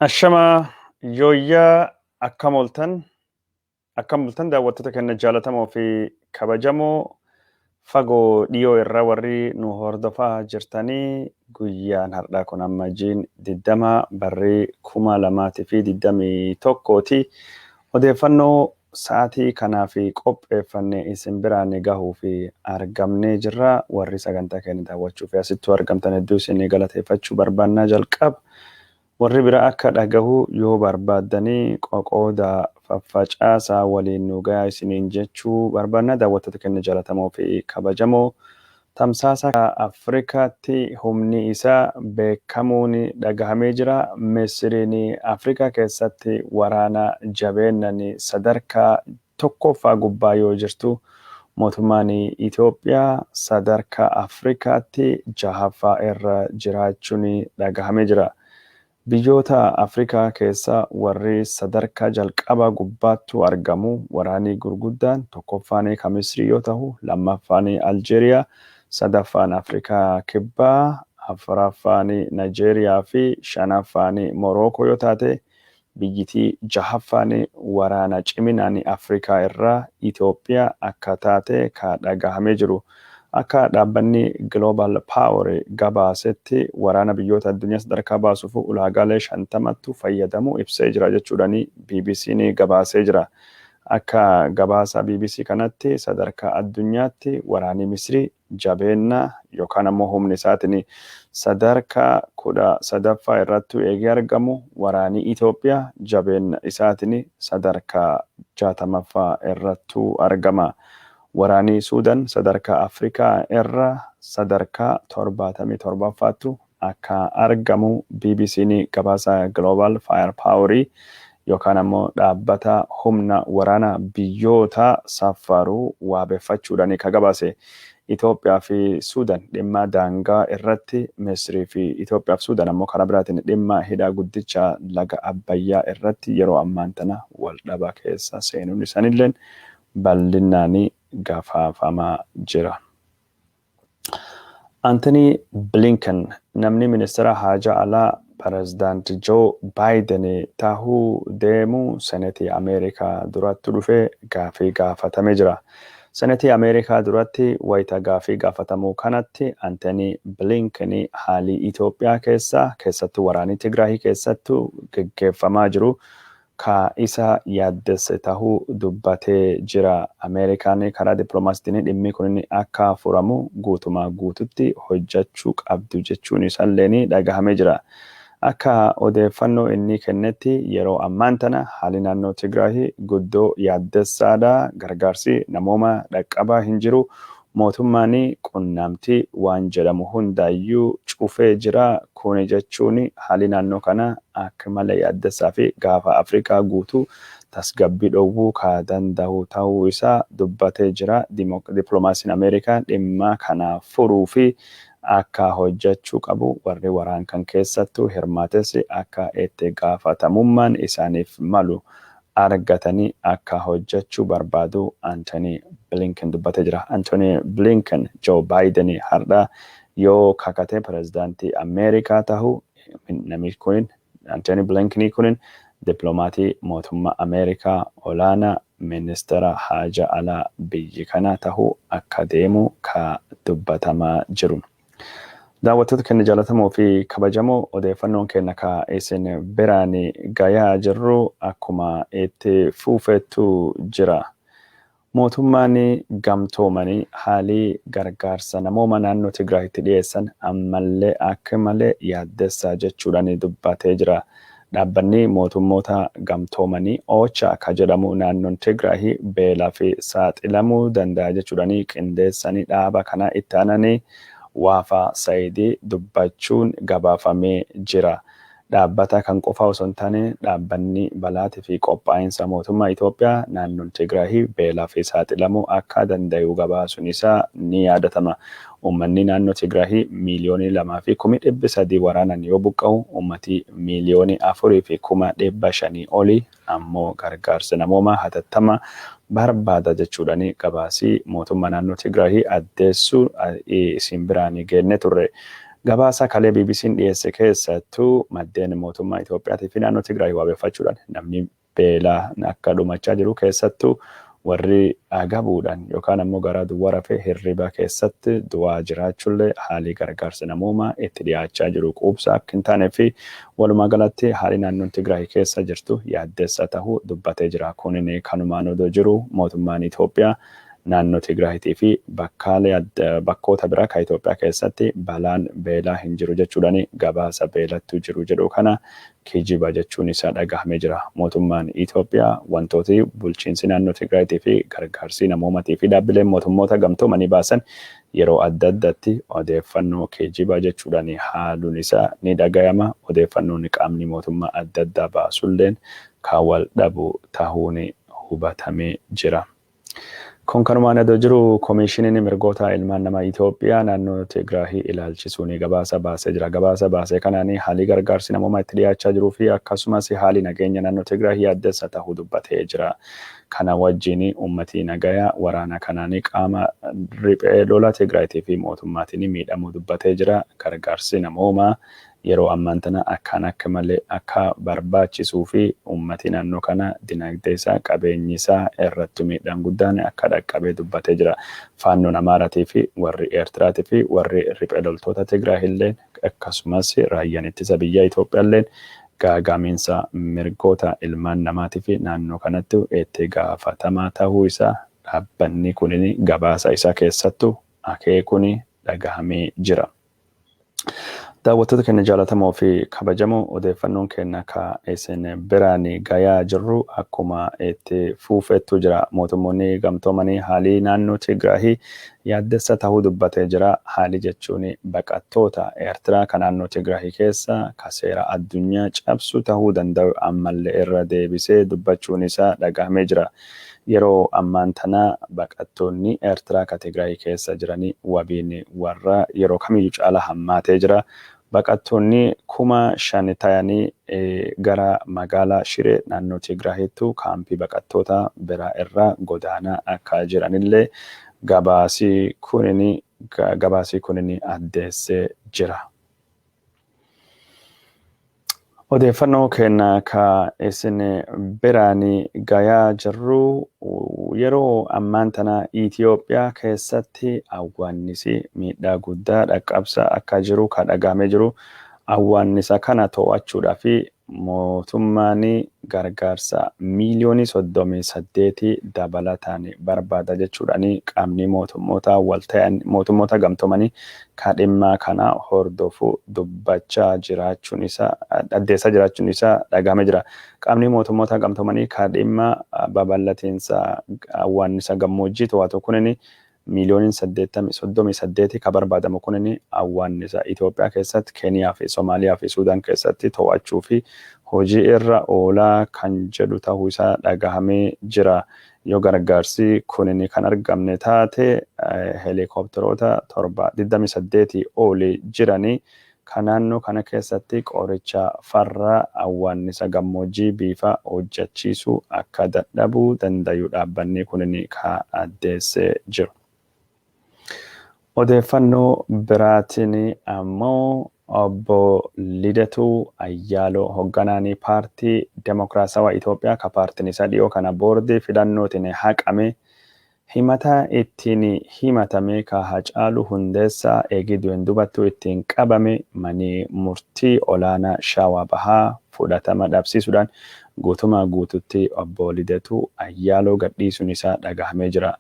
Ashama yooyyaa akkam bultan daawwattoota keenya jaalatamoo fi kabajamoo fagoo dhiyoo irraa warri nu hordofaa jirtanii guyyaan har'aa kun amma jiin 20 barree 2021ti. Odeeffannoo sa'aatii kanaa fi qopheeffannee isin biraan gahuu fi argamnee jirra. Warri sagantaa keenya daawwachuu fi asittuu argamtan hedduu isin galateeffachuu barbaannaa jalqaba. Warri bira akka dhagahu yoo barbaadanii qoqooda faffacaasaa waliin nu gahaa isiniin jechuu barbaanna. Daawwattoota keenya jaalatamoo fi kabajamoo tamsaasa Afrikaatti humni isaa beekamuun dhagahamee jira. Misiriin Afrikaa keessatti waraana jabeennan sadarkaa tokkoffaa gubbaa yoo jirtu, mootummaan Itoophiyaa sadarkaa Afrikaatti 6ffaa irra jiraachuun dhagahamee jira. Biyyoota Afrikaa keessa warri sadarkaa jalqaba gubbaattu argamu. Waraanii gurguddaan tokkoffaan kan Misrii yoo ta'u, lammaffaan Aljeeriyaa, sadaffaan Afrikaa Kibbaa, afuraffaan Naajeeriyaa fi shanaffaan Morookoo yoo taate, biyyitii 6ffaan waraana ciminaan Afrikaa irraa Itoophiyaa akka taate kan dhagahamee jiru. Akka dhaabbanni Global Power gabaasetti waraana biyyoota addunyaa sadarkaa baasuuf ulaagaalee 50tu fayyadamu ibsee jira jechuudhaan BBC'n gabaasee jira. Akka gabaasa BBC kanatti sadarkaa addunyaatti waraanni Misrii jabeenya yookaan ammoo humni isaatiin sadarkaa 13ffaa irratti eegee argamu. Waraanni Itoophiyaa jabeenya isaatiin sadarkaa 60ffaa irratti argama. Waraanii Suudaan sadarkaa Afrikaa irra sadarkaa 77ffaatu akka argamu BBC'n gabaasa Global Firepower yookaan ammoo dhaabbata humna waraana biyyoota safaruu waabeeffachuudhaan kan gabaase. Itoophiyaa fi Suudaan dhimma daangaa irratti, Misrii fi Itoophiyaa fi Suudaan ammoo karaa biraatiin dhimma hidha guddicha laga Abbayyaa irratti yeroo ammaan tana wal dhaba keessa seenuun isaaniillee bal'inaan gafaafamaa jira. Anthony Blinken namni ministeera haajaa alaa Pireezidaant Joe Biden tahuu deemu Seneetii Ameerikaa duratti dhufee gaafii gaafatamee jira. Seneetii Ameerikaa duratti wayita gaafii gaafatamuu kanatti Anthony Blinken haalii Itoophiyaa keessattuu waraanii Tigraahii keessattuu geggeeffamaa jiru ka isa yaaddesse tahuu dubbatee jira. Ameerikaan karaa dippiloomaasiitiin dhimmi kun akka furamu guutumaa guututti hojjechuu qabdu jechuun isaallee dhagahamee jira. Akka odeeffannoo inni kennetti yeroo ammaan tana haalli naannoo Tigraahii guddoo yaaddessaadha. Gargaarsi namooma dhaqqabaa hin jiru. Mootummaan qunnamtii waan jedhamu hundaayyuu cufee jira. Kun jechuun haalli naannoo kana akka malee yaaddessaa fi gaafa Afrikaa guutuu tasgabbii dhowwuu ka danda'u ta'uu isaa dubbatee jira. Dippiloomaasiin Ameerikaa dhimma kana furuu fi akka hojjechuu qabu warri waraan kan keessattuu hirmaates akka itti gaafatamummaan isaaniif malu argatanii akka hojjechuu barbaadu Anthony Blinken dubbatee jira. Anthony Blinken Joe Biden har'a yoo kakatee pireezidaantii Ameerikaa tahu, namichi kun Anthony Blinken kun dippiloomaatii mootummaa Ameerikaa olaanaa ministeera haajaa alaa biyyi kanaa tahu akka deemu ka dubbatamaa jiru. Daawwattoota keenya jaalatamoo fi kabajamoo odeeffannoon keenya ka isin biraan gayaa jirru akkuma itti fuufettu jira. Mootummaan gamtoomanii haalii gargaarsa namooma naannoo Tigraahitti dhiyeessan ammallee akka malee yaaddessaa jechuudhaan dubbatee jira. Dhaabbanni mootummoota gamtoomanii OCHA akka jedhamu naannoon Tigraahii beelaa fi saaxilamuu danda'a jechuudhaan qindeessanii dhaaba kana itti aananii Waafa Saayidii dubbachuun gabaafamee jira. Dhaabbata kan qofaa osoo hin taane dhaabbanni balaatii fi qophaa'insa mootummaa Itoophiyaa naannoon Tigraahii beelaa fi saaxilamuu akka danda'u gabaasuun isaa ni yaadatama. Uummanni naannoo Tigraahii miiliyoonii 2,300 waraanan yoo buqqa'u, uummatii miiliyoonii 4,500 olii ammoo gargaarsa namooma hatattama barbaada jechuudhaan gabaasii mootummaa naannoo Tigraahii addeessuu isin biraan geenne turre. Gabaasa kalee BBC'n dhiyeesse keessattuu maddeen mootummaa Itoophiyaatii fi naannoo Tigraay wabeeffachuudhaan namni beelaa akka dhumachaa jiru keessattuu warri agabuudhaan yookaan ammoo gara duwwaa rafee hirriba keessatti du'aa jiraachullee haalii gargaarsa namoomaa itti dhiyaachaa jiru quubsaa akka hin taanee fi walumaa galatti haalii naannoon Tigraay keessa jirtu yaaddeessa ta'uu dubbatee jira. Kunin kanumaan odoo jiru mootummaan Itoophiyaa naannoo Tigraayitii fi bakkoota biraa kan Itoophiyaa keessatti balaan beelaa hin jiru jechuudhaan gabaasa beelattuu jiru jedhu kana kijiba jechuun isaa dhagahamee jira. Mootummaan Itoophiyaa wantooti bulchiinsi naannoo Tigraayitii fi gargaarsi namoomatii fi dhaabbileen mootummoota gamtoomanii baasan yeroo adda addaatti odeeffannoo kijiba jechuudhaan haaluun isaa ni dhagayama. Odeeffannoon qaamni mootummaa adda addaa baasulleen kan wal dhabu ta'uun hubatamee jira. Kun kanumaan adoo jiru Komishiiniin mirgoota ilmaan namaa Itoophiyaa naannoo Tigraay ilaalchisuun gabaasa baasee jira. Gabaasa baasee kanaan haalii gargaarsi namoomaa itti dhiyaachaa jiruu fi akkasumas haalii nageenya naannoo Tigraay yaaddeessa ta'uu dubbatee jira. Kana wajjin uummatni nagayaa waraana kanaan qaama riphee lola Tigraayitii fi mootummaatiin miidhamuu dubbatee jira. Gargaarsi namoomaa yeroo ammaan tana akka malee akka barbaachisuu fi uummatni naannoo kana dinagdee isaa qabeenyi isaa irratti miidhaan guddaan akka dhaqqabee dubbatee jira. Faannoon Amaaraatii fi warri Eertiraatii fi warri riphee loltoota Tigraay illee akkasumas raayyaan ittisa biyya Itoophiyaa illee gaagamiinsa mirgoota ilmaan namaatii fi naannoo kanatti itti gaafatamaa ta'uu isaa dhaabbanni kunin gabaasa isaa keessattuu akeekuun dhagahamee jira. Daawwattoota keenya jaallatamoo fi kabajamoo odeeffannoon keenya akka isin biraan gayaa jirru akkuma itti fuufettu jira. Mootummoonni gamtoomanii haalii naannoo Tigraay yaaddeessa ta'uu dubbatee jira. Haalii jechuun baqattoota Eertiraa kan naannoo Tigraay keessa ka seera addunyaa cabsu ta'uu danda'u ammallee irra deebisee dubbachuun isaa dhagahamee jira. Yeroo ammaan tana baqattoonni Eertiraa ka Tigraay keessa jiranii wabiin warra yeroo kamiyyuu caala hammaatee jira. Baqattoonni 5,000 ta'anii gara magaalaa Shiree naannoo Tigraayitti kaampii baqattoota biraa irraa godaanaa akka jiranillee gabaasii kunin addeessee jira. Odeeffannoo keenya ka isin biraan gayaa jirru yeroo ammaan tana Itoophiyaa keessatti awwaannisi miidhaa guddaa dhaqqabsaa akka jiru kan dhagahamee jiru. Awwaannisa kana to'achuudhaa fi mootummaan gargaarsa miiliyoonii 38 dabalataan barbaada jechuudhaan qaamni mootummoota gamtoomanii kadhimmaa kana hordofu dubbachaa jiraachuun isaa addeessaa jiraachuun isaa dhagahamee jira. Qaamni mootummoota gamtoomanii kadhimmaa babal'atiinsa awwaannisa gammoojjii to'atu kunin miiliyooniin 38 ka barbaadamu kunin awwaannisa Itoophiyaa keessatti Keeniyaa fi Soomaaliyaa fi Suudaan keessatti to'achuu fi hojii irra oolaa kan jedhu ta'uu isaa dhagahamee jira. Yoo gargaarsi kunin kan argamne taate heelikoopteroota 28 olii jiranii kan naannoo kana keessatti qoricha farra awwaannisa gammoojjii bifa hojjechiisuu akka dadhabuu danda'u dhaabbanni kunin ka addeessee jiru. Odeeffannoo biraatiin ammoo obbo Lidatuu Ayyaaloo hogganaanii paartii Demokiraasawaa Itoophiyaa ka paartiin isaa dhiyoo kana boordii filannootiin haqame himata ittiin himatame ka Hacaaluu Hundeessaa eegiduun dubattuu ittiin qabame manii murtii olaanaa Shawaa Bahaa fudhatama dhabsiisuudhaan guutumaa guututti obbo Lidatuu Ayyaaloo gadhiisuun isaa dhagahamee jira.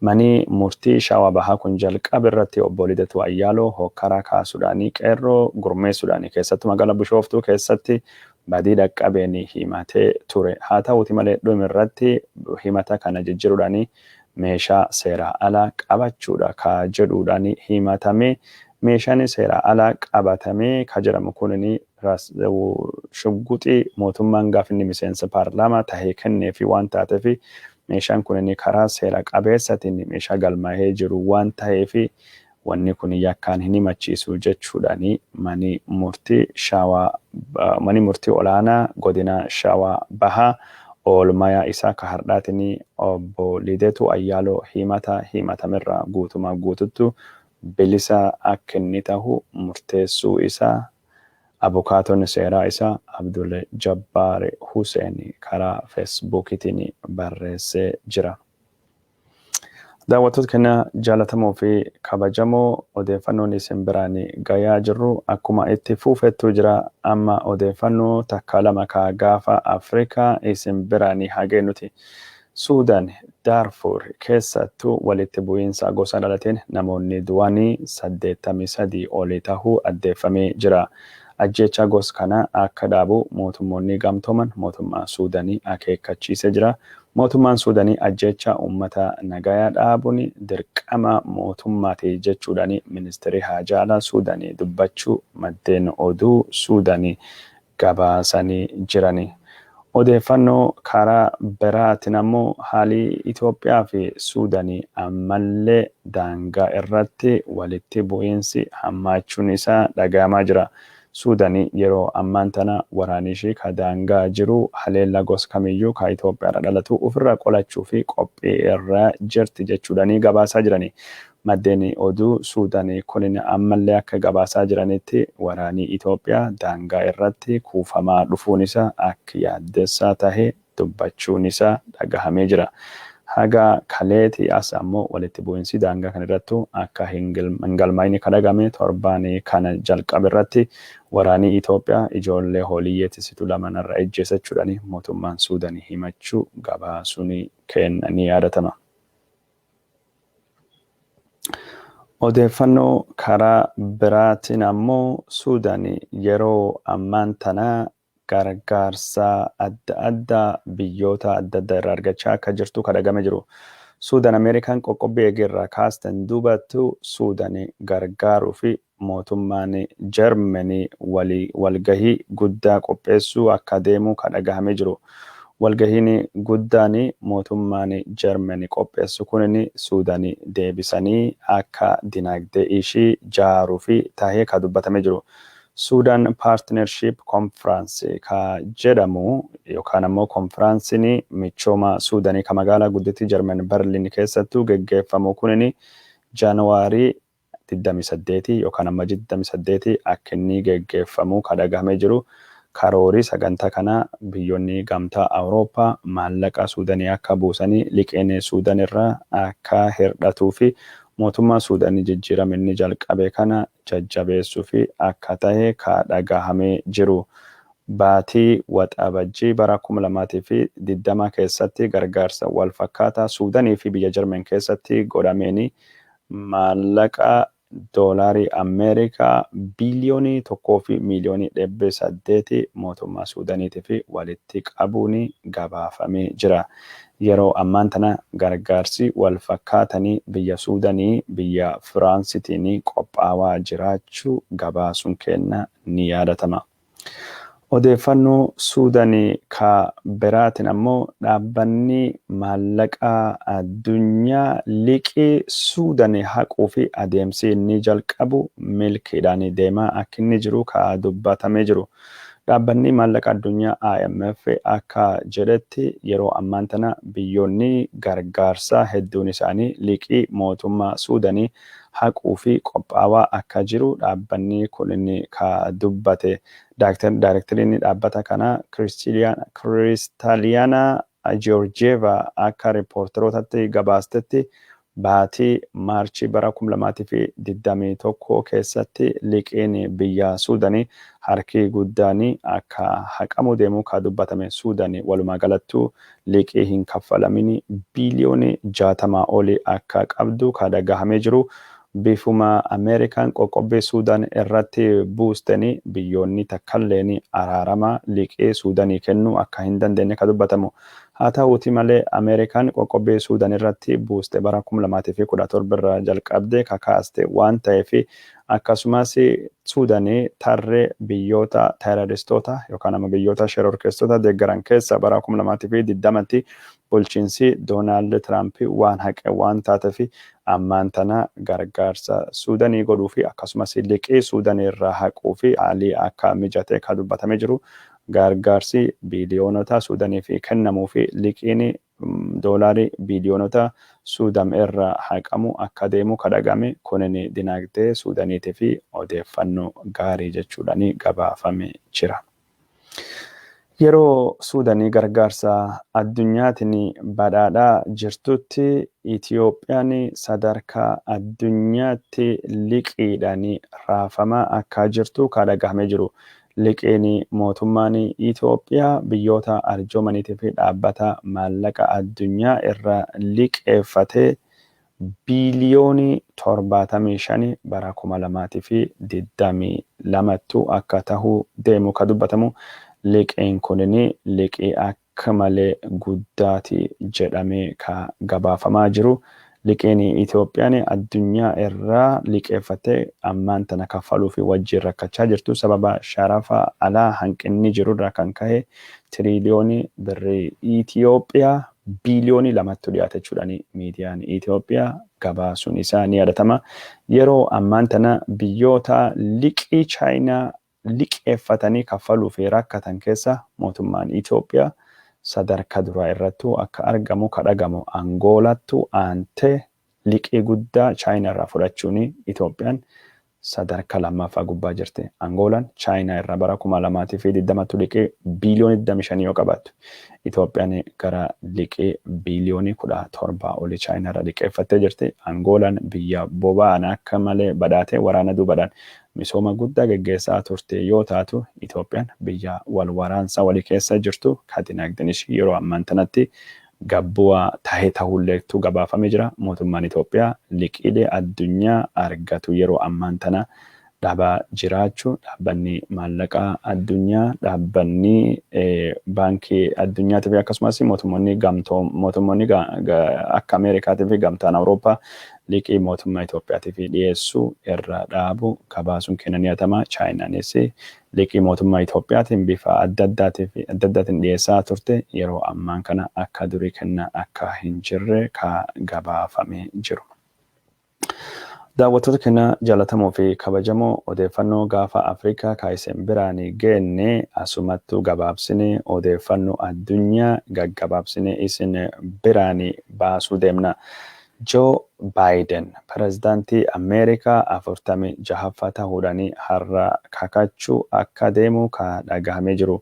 Manii murtii Shawaa Bahaa kun jalqaba irratti obbo Lidatuu Ayyaaloo hokkara kaasuudhaanii qeerroo gurmeessuudhaanii keessattuu magaalaa Bishooftuu keessatti badii dhaqqabeen himatee ture. Haa ta'uuti malee dhuma irratti himata kana jijjiiruudhaanii meeshaa seeraa alaa qabachuudha ka jedhuudhaanii himatame. Meeshaan seeraa alaa qabatamee ka jedhamu kunin shugguxii mootummaan gaafinni miseensa paarlaamaa tahee kenneefi waan taateef meeshaan kunin karaa seera qabeessatiin meeshaa galmaa'ee jiru waan ta'eef wanni kun yakkaan hin himachiisu jechuudhaanii manii murtii olaanaa godina Shawaa Bahaa oolmayaa isaa ka hardhaatiin obbo Lidatuu Ayyaaloo himatamerraa guutumaa guututtu bilisa akka inni ta'u murteessuu isaa abukaatoon seeraa isaa Abdul Jabbaar Hussein karaa Feesbuukiitiin barreessee jira. Daawwattoota keenya jaallatamoo fi kabajamoo odeeffannoon isin biraan gayaa jirru akkuma itti fufeetu jira. Amma odeeffannoo takka lama ka gaafa Afrikaa isin biraan hagee nuti. Suudaan Daarfur keessattuu walitti bu'iinsa gosa dhalateen namoonni du'anii 83 olii tahuu addeeffamee jira. Ajjecha gosa kana akka dhaabu mootummoonni gamtooman mootummaa Suudaanii akeekkachiisee jira. Mootummaan Suudaanii ajjecha uummata nagayaa dhaabuun dirqama mootummaati jechuudhaan ministeerri haajaa alaa Suudaanii dubbachuu maddeen oduu Suudaanii gabaasanii jirani. Odeeffannoo karaa biraatiin ammoo haalli Itoophiyaa fi Suudaanii ammallee daangaa irratti walitti bu'iinsi hammaachuun isaa dhagahamaa jira. Suudaanii yeroo ammaan tana waraanni ishee ka daangaa jiru haleellaa gosa kamiyyuu ka Itoophiyaa dhalatu ofirraa qolachuu fi qophii irra jirti jechuudhaan gabaasaa jirani. Maddeen oduu Suudaanii kunin ammallee akka gabaasaa jiranitti waraanni Itoophiyaa daangaa irratti kuufamaa dhufuun isaa akka yaaddessaa tahee dubbachuun isaa dhagahamee jira. Haga kaleeti as ammoo walitti bu'iinsi daangaa kan irrattu akka hin galmaa'ine kadhagame torbaan kana jalqabe irratti waraanni Itoophiyaa ijoollee hooliyyeettisitu lamanarra ejjeessachuudhaan mootummaan Suudaanii himachuu gabaasuun kennanii yaadatama. Odeeffannoo karaa biraatiin ammoo Suudaanii yeroo ammaan tana gargaarsa adda addaa biyyoota adda addaa irraa argachaa akka jirtu kadhagame jiru. Suudaan Ameerikaan qoqqobbii eegerraa kaastan duubattu Suudaanii gargaaruu fi mootummaan Jarmanii walgahii guddaa qopheessuu akka deemu kadhagamee jiru. Walgahiin guddaan mootummaan Jarmanii qopheessu kunin Suudaanii deebisanii akka dinagdee ishii jaaruu fi tahee ka dubbatamee jiru. Sudan Partnership Conference ka jedhamu yookaan ammoo konfiraansiin michooma Suudaanii ka magaalaa guddittii Jarman Berliin keessattuu geggeeffamu kunin Jaanuwaarii 28 yookaan amma 28 akka inni geggeeffamu kadhagamee jiru. Karoorii sagantaa kana biyyoonni gamtaa Awurooppaa maallaqa Suudaanii akka buusanii liqeen Suudaan irraa akka hirdhatuu fi mootummaa Suudaanii jijjiirama inni jalqabe kana jajjabeessuu fi akka ta'e kadhagahamee jiru. Baatii waxabajjii bara 2020 keessatti gargaarsa wal fakkaataa Suudaanii fi biyya Jarman keessatti godhameen maallaqa doolaarii Ameerikaa biliyoonii 1 fi miiliyoonii 800 mootummaa Suudaaniitiif walitti qabuun gabaafamee jira. Yeroo ammaan tana gargaarsi wal fakkaatanii biyya Suudaanii biyya Firaansitiin qophaawaa jiraachuu gabaasuun kenna ni yaadatama. Odeeffannoo Suudaanii ka biraatiin ammoo dhaabbanni maallaqaa addunyaa liqii Suudaanii haquu fi adeemsi inni jalqabu milkiidhaan deemaa akka inni jiru ka dubbatamee jiru. Dhaabbanni maallaqa addunyaa IMF akka jedhetti yeroo ammaan tana biyyoonni gargaarsaa hedduun isaanii liqii mootummaa Suudaanii haquu fi qophaawaa akka jiru dhaabbanni kun inni ka dubbate. Daayirektariin dhaabbata kana Kristaliyaana Georgieva akka riippoorterootatti gabaastetti baatii Maarchii bara 2021 keessatti liqiin biyya Suudaanii harki guddaan akka haqamu deemuu ka dubbatame. Suudaanii walumaa galattuu liqii hin kaffalamin biliyoonii 60 olii akka qabdu ka dhagahamee jiru. Bifuma Ameerikaan qoqqobbii Suudaan irratti buustanii biyyoonni takkalleen araarama liqii Suudaanii kennuu akka hin dandeenye ka dubbatamu. Haa ta'uuti malee Ameerikaan qoqqobbii Suudaan irratti buuste bara 2017 irraa jalqabdee kakaaste waan ta'eef akkasumas Suudaanii tarree biyyoota teeroristoota yookaan amma biyyoota shororkeessitoota deeggaran keessa bara 2020tti bulchiinsi Doonaald Tiraamp waan haqe waan taateef ammaan tana gargaarsa Suudaanii godhuu fi akkasumas liqii Suudaanii irraa haquu fi haalli akka mijatee ka dubbatamee jiru. Gargaarsi biliyoonota Suudaanii fi kennamuu fi liqiin doolaarii biliyoonota Suudaan irraa haqamu akka deemu kadhagame kunin dinagdee Suudaaniitii fi odeeffannoo gaarii jechuudhaan gabaafame jira. Yeroo Suudaanii gargaarsa addunyaatiin badhaadhaa jirtutti Itiyoophiyaan sadarkaa addunyaatti liqiidhaan raafamaa akka jirtu kadhagamee jiru. Liqiin mootummaan Itoophiyaa biyyoota arjoomaniitii fi dhaabbata maallaqa addunyaa irraa liqeeffatee biiliyoonii 75 bara 2022 akka tahuu deemu ka dubbatamu. Liqiin kunini liqii akka malee guddaati jedhamee ka gabaafamaa jiru. Liqiin Itoophiyaan addunyaa irraa liqeeffatee ammaan tana kaffaluu fi wajjin rakkachaa jirtu sababa sharafa alaa hanqinni jirurraa kan ka'e tiriliyoonii birrii Itoophiyaa biiliyoonii 2tti dhiyaata jechuudhaan miidiyaan Itoophiyaa gabaasuun isaa ni yaadatama. Yeroo ammaan tana biyyoota liqii Chaayinaa liqeeffatanii kaffaluu fi rakkatan keessa mootummaan Itoophiyaa sadarkaa duraa irrattu akka argamu kadhagamu Angoolattu aantee liqii guddaa Chaayinaa irraa fudhachuun Itoophiyaan sadarkaa lammaffaa gubbaa jirti. Angoolaan Chaayinaa irraa bara 2020 liqii biiliyoonii 25 yoo qabaattu Itoophiyaan gara liqii biiliyoonii 17 olii Chaayinaa irraa liqeeffattee jirti. Angoolaan biyya boba'aan akka malee badhaatee waraana duubadhaan misooma guddaa geggeessaa turte yoo taatu Itoophiyaan biyya wal waraansa walii keessa jirtu ka dinagdeen ishii yeroo ammaan tanatti gabbu'aa tahee ta'ulleetu gabaafamee jira. Mootummaan Itoophiyaa liqiilee addunyaa argatu yeroo ammaan tana dhabaa jiraachuu dhaabbanni maallaqaa addunyaa dhaabbanni baankii addunyaatiif akkasumas mootummoonni akka Ameerikaatii fi gamtaan Awurooppaa liqii mootummaa Itoophiyaatiif dhiyeessuu irra dhaabu gabaasuun kennan yaatama. Chaayinaanis liqii mootummaa Itoophiyaatiin bifa adda addaatiin dhiyeessaa turte yeroo ammaan kana akka durii kenna akka hin jirre ka gabaafamee jiru. Daawwattoota keenya jaallatamoo fi kabajamoo odeeffannoo gaafa Afrikaa kaayisen biraanii geenne asumattuu gabaabsine odeeffannoo addunyaa gaggabaabsine isin biraanii baasuu deemna. Joe Biden pirezidaantii Ameerikaa 46ffaa ta'uudhaan har'a kakachuu akka deemu ka dhagahamee jiru.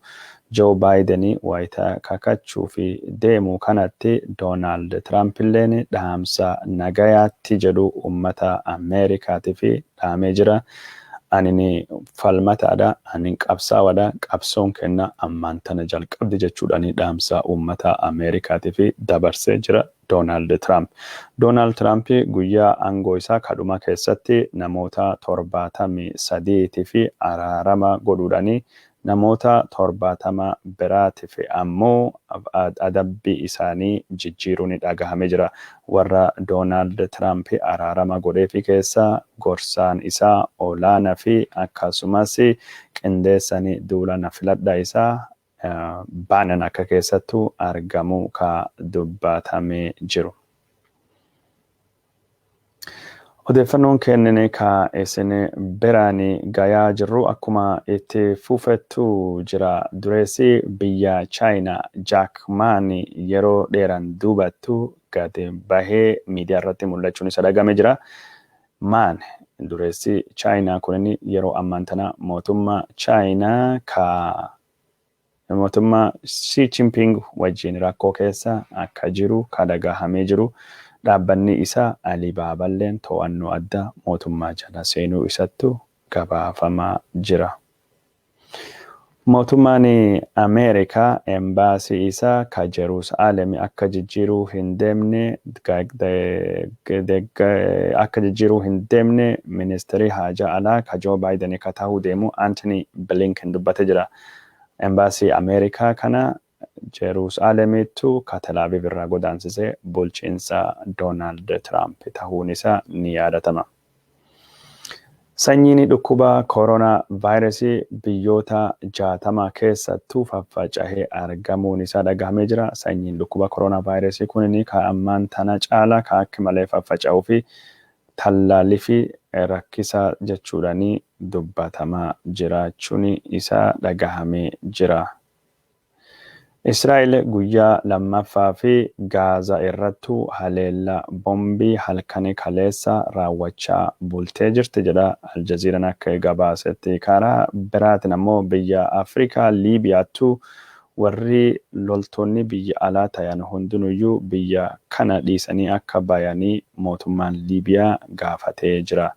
Joe Biden wayita kakachuu fi deemu kanatti Donald Trump illeen dhaamsa nagayaatti jedhu uummata Ameerikaatiif dhaamee jira. Ani falmataadha, ani qabsaa'aadha, qabsoon kenna ammaan tana jalqabdi jechuudhaan dhaamsa uummata Ameerikaatiif dabarsee jira Donald Trump. Donald Trump guyyaa aangoo isaa kadhuma keessatti namoota 73tiif araarama godhuudhaan namoota 70 biraatiif ammoo adabbii isaanii jijjiiruun dhagahamee jira. Warra Donald Trump araarama godheefi keessa gorsaan isaa olaanaa fi akkasumas qindeessanii duulana filadhaa isaa baanan akka keessattuu argamu ka dubbatamee jiru. Odeeffannoon kennine ka isin biraanii gayaa jirru akkuma itti fufettu jira. Dureessi biyya Chaayinaa Jack Ma yeroo dheeraan duubattu gadi bahee miidiyaa irratti mul'achuun isa dhagahame jira. Ma dureessi Chaayinaa kun yeroo ammaan tana mootummaa Chaayinaa ka mootummaa Xi Jinping wajjin rakkoo keessa akka jiru ka dhagahamee jiru. Dhaabbanni isaa Alibaaballeen to'annoo addaa mootummaa jala seenuu isattu gabaafamaa jira. Mootummaan Ameerikaa embaasii isaa ka Jeruusaalem akka jijjiiruu hin deemne ministeerii haajaa alaa ka Joe Biden ka ta'uu deemu Antony Blinken dubbatee jira. Embaasii Ameerikaa kana Jeruusaalemittu ka Tel Aviv irraa godaansisee bulchiinsa Donald Trump ta'uun isaa ni yaadatama. Sanyiin dhukkuba koronaa vaayirasii biyyoota 60 keessattuu faffaca'ee argamuun isaa dhagahamee jira. Sanyiin dhukkuba koronaa vaayirasii kun ka ammaan tana caala ka akka malee faffaca'uu fi tallaalii fi rakkisaa jechuudhaan dubbatamaa jiraachuun isaa dhagahamee jira. Israa'el guyyaa lammaffaa fi Gaazaa irrattu haleellaa bombii halkanii kaleessa raawwachaa bultee jirti jedha Aljaziiraan akka gabaasetti. Karaa biraatiin ammoo biyya Afrikaa Liibiyaattu warri loltoonni biyya alaa ta'an hundinuyyuu biyya kana dhiisanii akka bayanii mootummaan Liibiyaa gaafatee jira.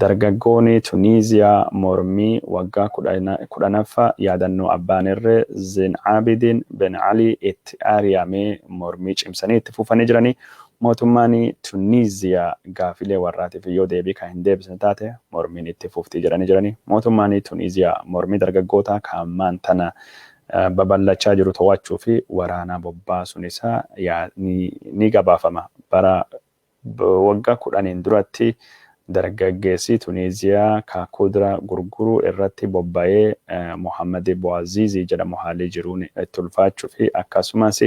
Dargaggoonni Tuniiziyaa mormii waggaa 10ffaa yaadannoo abbaan irree Zeen Abidin Ben Ali itti ari'amee mormii cimsanii itti fufanii jiranii. Mootummaan Tuniiziyaa gaafilee warraatiif yoo deebii kan hin deebisne taate mormiin itti fuftii jiranii. Mootummaan Tuniiziyaa mormii dargaggoota kaammaan tana babal'achaa jiru to'achuu fi waraanaa bobbaasuun isaa ni gabaafama. Bara waggaa 10 duratti dargaggeessi Tuniiziyaa ka kudura gurguruu irratti bobba'ee Mohammed Bouazizi jedhamu haalii jiruun itti ulfaachuu fi akkasumas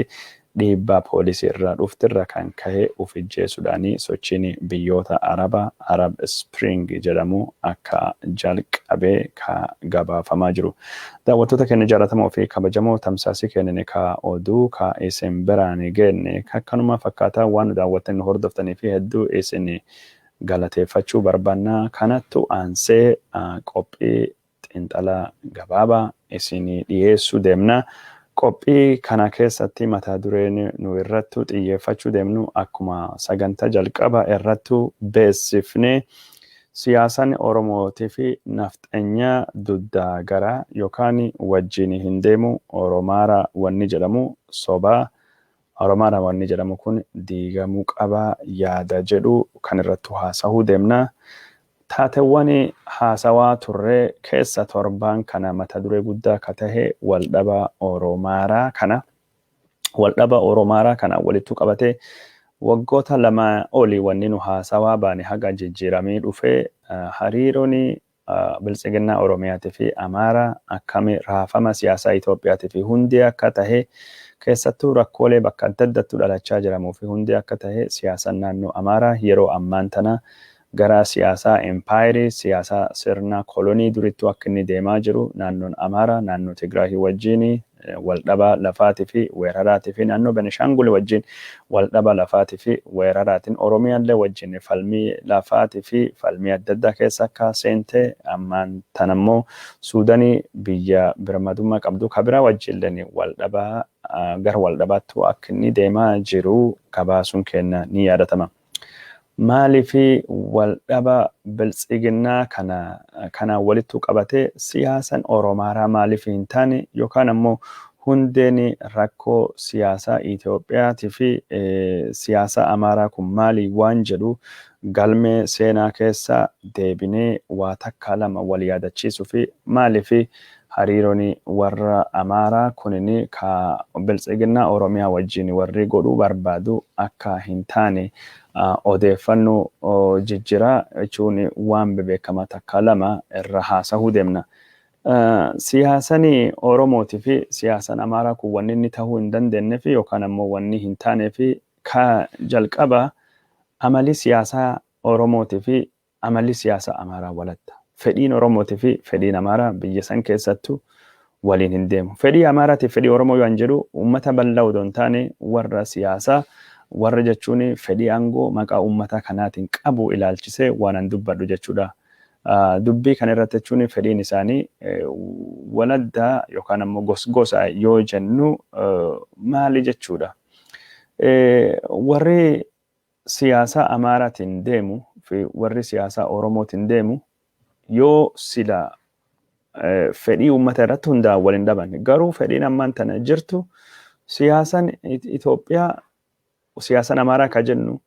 dhiibbaa poolisii irraa dhuftirra kan ka'e ufijjeessuudhaanii sochiin biyyoota Arab Spring jedhamu akka jalqabee ka gabaafamaa jiru. Daawwattoota keenya jaallatamoo fi kabajamoo tamsaasii kennine ka oduu ka isin biraan geenne akkanuma fakkaataa waan daawwattan hordoftanii fi hedduu isin galateeffachuu barbaannaa. Kanattu aansee qophii xiinxalaa gabaabaa isinii dhiyeessuu deemna. Qophii kana keessatti mata dureen nu irrattu xiyyeeffachuu deemnu akkuma sagantaa jalqaba irrattu beessifne siyaasan Oromootii fi nafxanyaa duddaa garaa yookaan wajjin hin deemu Oromaara wanni jedhamu sobaa. Oromaara wanni jedhamu kun diigamuu qaba yaada jedhu kan irrattu haasa'uu deemna. Taateewwan haasawaa turree keessa torbaan kana mata duree guddaa ka tahe waldhaba Oromaaraa kana walittu qabatee waggoota lama olii wanni nu haasawaa baane haga jijjiiramee dhufee hariiroon biltsiginnaa Oromiyaatii fi Amaaraa akkami raafama siyaasaa Itoophiyaatii fi hundee akka tahe keessattuu rakkoolee bakka adda addaatti dhalachaa jiramuu fi hundee akka tahe siyaasaan naannoo Amaaraa yeroo ammaan tana gara siyaasaa empaayirii siyaasaa sirna kolonii durittuu akka inni deemaa jiru naannoon Amaaraa naannoo Tigraahii wajjin waldhaba lafaatii fi weeraraatii fi naannoo Benishangul wajjin waldhaba lafaatii fi weeraraatiin Oromiyaallee wajjin falmii lafaatii fi falmii adda addaa keessa akka seente ammaan tanammoo Suudanii biyya birmadummaa qabdu kabira wajjillee waldhabaa gara waldhabaattu akka inni deemaa jiru gabaasuun keenya ni yaadatama. Maalifi waldhaba biltsiginnaa kana walittu qabatee siyaasan Oromaaraa maaliif hin taane yookaan ammoo hundeen rakkoo siyaasaa Itoophiyaatii fi siyaasa Amaaraa kun maali waan jedhu galmee seenaa keessa deebinee waa takka lama wal yaadachiisuu fi maalifi hariiroon warra Amaaraa kunini ka biltsiginnaa Oromiyaa wajjin warri godhuu barbaadu akka hin taane odeeffannoo jijjiiraa jechuun waan beekamaa takka lama irra haasa'uu deemna. Siyaasni Oromootii fi siyaasan Amaaraa kun wanni inni ta'uu hin dandeenye fi yookaan ammoo wanni hin taane fi ka jalqaba amali siyaasaa Oromootii fi amali siyaasaa Amaaraa walatta. Fedhiin Oromootii fi fedhiin Amaaraa biyya san keessattuu waliin hin deemu. Fedhii Amaaraatii fi fedhii Oromoo yoo jedhu uummata bal'aa odoo hin taane warra siyaasaa warra jechuun fedhii aangoo maqaa uummata kanaatiin qabu ilaalchisee waan dubbadhu jechuudha. Dubbii kana irratti jechuun fedhiin isaanii waladdaa yookaan ammoo gosgosa yoo jennu maali jechuudha. Warri siyaasaa Amaaraatiin deemu fi warri siyaasaa Oromootiin deemu yoo sila fedhii uummata irratti hundaa waliin dhaban garuu fedhiin ammaan tana jirtu siyaasan Itoophiyaa siyaasan Amaaraa ka jennu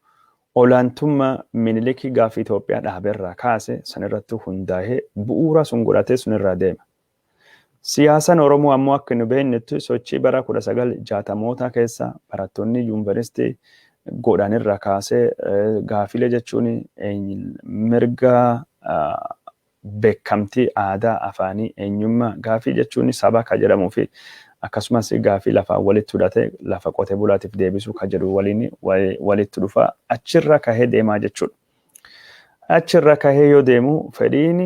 olaantummaa Minilikii gaafa Itoophiyaa dhaaberraa kaase sanirratti hundaa'ee bu'uura sun godhatee sunirraa deema. Siyaasan Oromoo ammoo akka nu beeknetti sochii bara 1960moota keessa barattoonni yuunivarsiitii godhanirraa kaasee gaafilee jechuun mirga beekamtii aadaa afaanii eenyummaa gaafii jechuun saba ka jedhamuu fi akkasumas gaafii lafaa walitti hudhate lafa qotee bulaatiif deebisuu ka jedhu waliin walitti dhufa achirra kahee deemaa jechuudha. achirra kahee yoo deemu fedhiin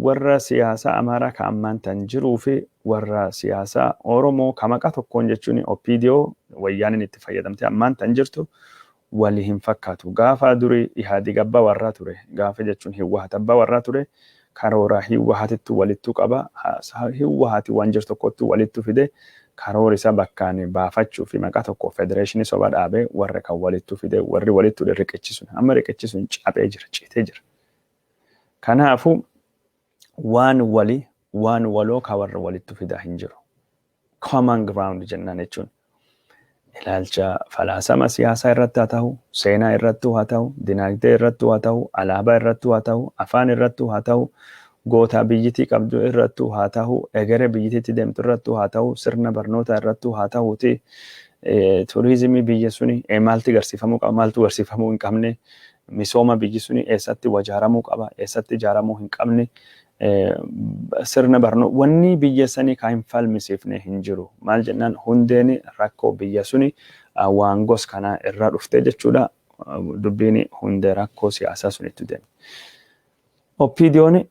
warra siyaasa Amaaraa ka ammaan tan jiruu fi warra siyaasa Oromoo ka maqaa tokkoon jechuun OPDO wayyaaniin itti fayyadamte ammaan tan jirtu wali hin fakkaatu. Gaafa durii Ihaadig abbaa warraa ture. Gaafa jechuun Hiwwahat abbaa warraa ture. Karoora Hiwwahatittu walittu qaba. Hiwwahati waan jiru tokkottu walittu fide karoora isa bakkaan baafachuu fi maqaa tokko federeeshinii soba dhaabee warra kan walittu fide warri walittu riqichisuun amma riqichisuun cabee jira ciitee jira. Kanaafuu waan waloo ka warra walittu fidaa hin jiru. Common ground jennaan jechuun. Ilaalcha falaasama siyaasaa irratti haa ta'u, seenaa irratti haa ta'u, dinagdee irratti haa ta'u, alaabaa irratti haa ta'u, afaan irratti haa ta'u, goota biyyittii qabdu irratti haa ta'u, egeree biyyittiitti deemtu irratti haa ta'u, sirna barnoota irratti haa ta'uuti, turizimii biyya suni maaltu garsiifamuu qaba, maaltu garsiifamuu hin qabne, misooma biyyi suni eessatti ijaaramuu qaba, eessatti ijaaramuu hin qabne, sirna barnoo wanni biyya sanii kan hin falmisiifne hin jiru. Maal jennaan hundeen rakkoo biyya suni waan gos kana irraa dhuftee jechuudha. Dubbiin hundee rakkoo siyaasaa sunitti deeme. OPDO'n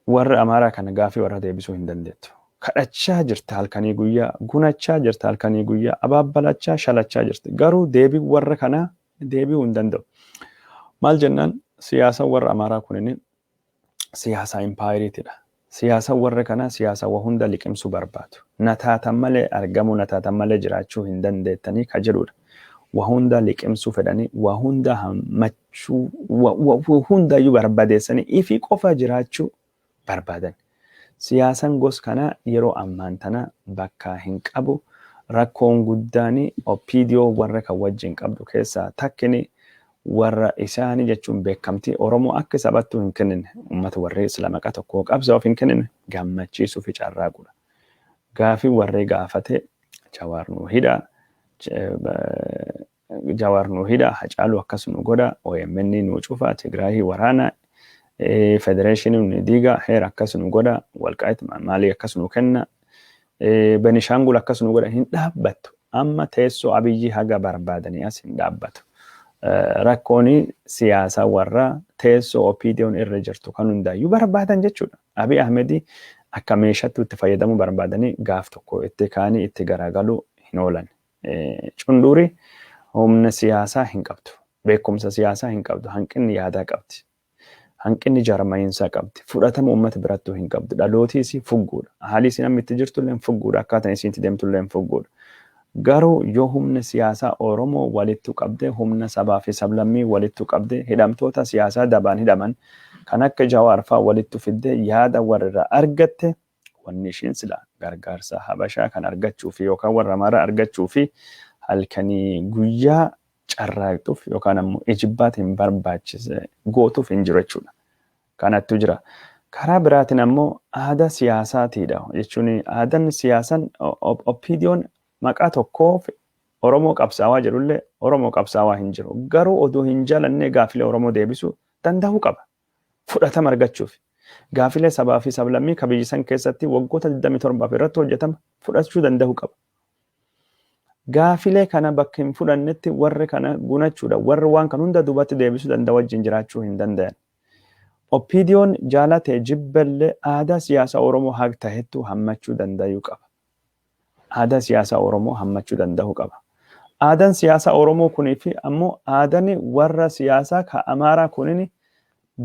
warra Amaaraa kana gaafii warra deebisuu hin dandeettu. Kadhachaa jirta halkanii guyyaa, gunachaa jirta halkanii guyyaa, abaabbalachaa shalachaa jirti. Garuu deebii warra kanaa deebi'uu hin danda'u. Maal jennaan siyaasa warra Amaaraa kunini siyaasa impaayiriitidha. Siyaasa warra kanaa siyaasa waa hunda liqimsuu barbaadu. Nataatan malee argamuu nataatan malee jiraachuu hin dandeettanii ka jedhudha. Waa hunda liqimsuu fedhanii, waa hunda hammachuu, waa hundayyuu barbaadeessanii ifii qofa jiraachuu barbaadan. Siyaasan gos kanaa yeroo ammaan tana bakka hin qabu. Rakkoon guddaanii OPDO warra kan wajjin qabdu keessaa takkini warra isaanii jechuun beekamtii Oromoo akka sabattuu hin kennine uummata warri Islaamaa tokko qabsa of hin kennine gammachiisuu fi carraaqudha. Gaafii warri gaafate Jawaar nu hidha Hacaaluu akkas nu godha OMN nu cufa Tigraayii waraana federeeshiniin nu diiga heera akkas nu godha Walqaayit maalii akkas nu kenna Benishangul akkas nu godha hin dhaabbattu. Amma teessoo Abiyyi haga barbaadanii as hin dhaabbatu. Rakkooni siyaasa warra teessoo OPDO'n irra jirtu kan hundaayyuu barbaadan jechuudha. Abiy Ahmedii akka meeshaatti itti fayyadamuu barbaadanii gaaf tokko itti kaanii itti garagaluu hin oolan. Cundurii humna siyaasaa hin qabdu. Beekumsa siyaasaa hin qabdu. Hanqinni yaadaa qabdi. Hanqinni jarmaayinsaa qabdi. Fudhatama uummata birattuu hin qabdu. Dhalootiis fugguudha. Haalli isin amma itti jirtullee fugguudha. Akkaataan isin itti deemtullee fugguudha. Garuu yoo humna siyaasaa Oromoo walittu qabde, humna sabaa fi sablammii walittu qabde, hidhamtoota siyaasaa dabaan hidhaman kan akka Jawaar fa'aa walittu fidde yaada warra argatte wanni ishiin sila gargaarsa Habashaa kan argachuu fi yookaan warra Amaaraa argachuu fi halkanii guyyaa carraaqxuuf yookaan ammoo ijibbaatiin barbaachise gootuuf hin jiru jechuudha. Kanattu jira. Karaa biraatiin ammoo aadaa siyaasaatiidha jechuun aadaan siyaasan OPDO'n maqaa tokkoof Oromoo qabsaawaa jedhullee Oromoo qabsaawaa hin jiru. Garuu odoo hin jaalannee gaafilee Oromoo deebisuu danda'uu qaba. Fudhatama argachuuf. Gaafilee sabaa fi sablammii ka biyyi san keessatti waggoota 27 irratti hojjetama fudhachuu danda'uu qaba. Gaafilee kana bakka hin fudhannetti warri kana gunachuudha. Warri waan kan hunda duubatti deebisuu danda'u wajjin jiraachuu hin danda'an. OPDO'n jaalatee jibballee aadaa siyaasa Oromoo haga ta'ettu hammachuu danda'uu qaba. Aadaa siyaasa Oromoo hammachuu danda'uu qaba. Aadaan siyaasa Oromoo kunii fi ammoo aadaan warra siyaasaa ka Amaaraa kunini